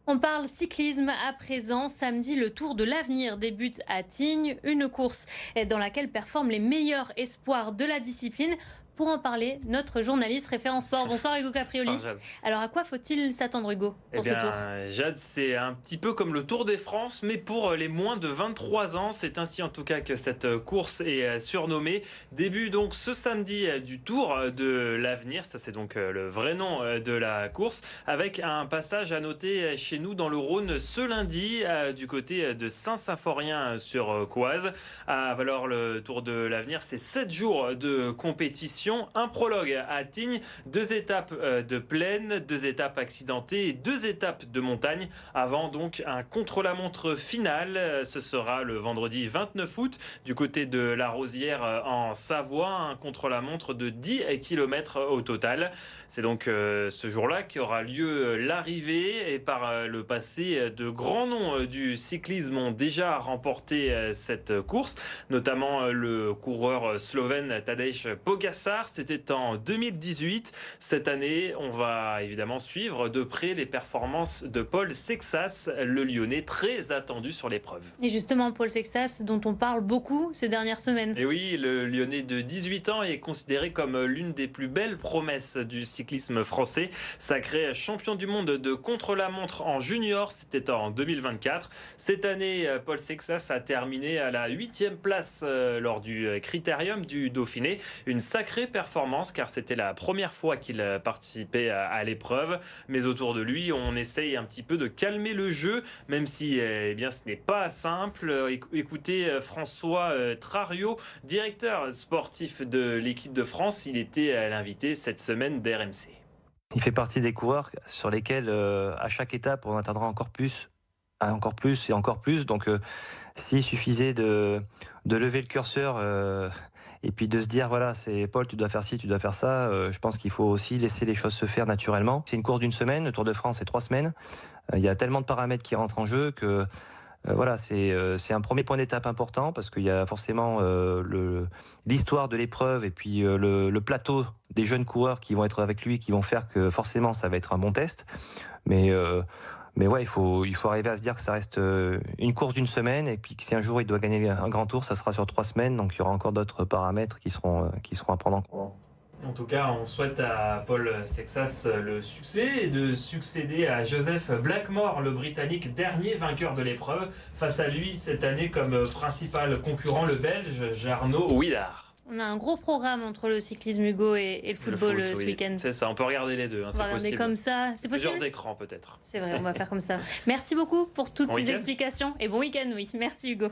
On parle cyclisme à présent. Samedi, le Tour de l'Avenir débute à Tignes, une course dans laquelle performent les meilleurs espoirs de la discipline. Pour en parler, notre journaliste référent sport. Bonsoir Hugo Bonsoir Caprioli. Jade. Alors à quoi faut-il s'attendre Hugo Eh pour ce tour? bien, Jade, c'est un petit peu comme le Tour de France, mais pour les moins de 23 ans. C'est ainsi en tout cas que cette course est surnommée. Début donc ce samedi du Tour de l'Avenir, ça c'est donc le vrai nom de la course, avec un passage à noter chez nous dans le Rhône ce lundi du côté de Saint-Symphorien-sur-Coise. Alors le Tour de l'Avenir, c'est 7 jours de compétition, un prologue à Tignes, 2 étapes de plaine, 2 étapes accidentées et 2 étapes de montagne avant donc un contre-la-montre final. Ce sera le vendredi 29 août du côté de la Rosière en Savoie, un contre-la-montre de 10 km au total. C'est donc ce jour-là qu'aura lieu l'arrivée, et par le passé, de grands noms du cyclisme ont déjà remporté cette course, notamment le coureur slovène Tadej Pogačar. C'était en 2018. Cette année, on va évidemment suivre de près les performances de Paul Sexas, le Lyonnais très attendu sur l'épreuve. Et justement, Paul Sexas, dont on parle beaucoup ces dernières semaines. Et oui, le Lyonnais de 18 ans est considéré comme l'une des plus belles promesses du cyclisme français. Sacré champion du monde de contre-la-montre en junior, c'était en 2024. Cette année, Paul Sexas a terminé à la 8e place lors du Critérium du Dauphiné. Une sacrée performance car c'était la première fois qu'il participait à l'épreuve. Mais autour de lui, on essaye un petit peu de calmer le jeu, même si eh bien, ce n'est pas simple. Écoutez François Trario, directeur sportif de l'équipe de France. Il était l'invité cette semaine d'RMC. Il fait partie des coureurs sur lesquels, à chaque étape, on attendra encore plus, encore plus et encore plus. Donc, s'il suffisait de lever le curseur et puis de se dire, voilà, c'est Paul, tu dois faire ci, tu dois faire ça, je pense qu'il faut aussi laisser les choses se faire naturellement. C'est une course d'une semaine, le Tour de France, c'est 3 semaines. Il y a tellement de paramètres qui rentrent en jeu que voilà, c'est un premier point d'étape important parce qu'il y a forcément l'histoire de l'épreuve et puis le plateau des jeunes coureurs qui vont être avec lui, qui vont faire que forcément ça va être un bon test. Mais ouais, il faut arriver à se dire que ça reste une course d'une semaine et puis que si un jour il doit gagner un grand tour, ça sera sur 3 semaines. Donc il y aura encore d'autres paramètres qui seront à prendre en compte. En tout cas, on souhaite à Paul Sexas le succès et de succéder à Joseph Blackmore, le Britannique, dernier vainqueur de l'épreuve. Face à lui, cette année, comme principal concurrent, le Belge Jarno Huidar. On a un gros programme entre le cyclisme Hugo et le football foot, ce oui. week-end. C'est ça, on peut regarder les deux, On va c'est regarder possible. comme ça, c'est possible. Plusieurs écrans peut-être. C'est vrai, on va faire comme ça. Merci beaucoup pour toutes Bon ces week-end. explications et bon week-end, oui. Merci Hugo.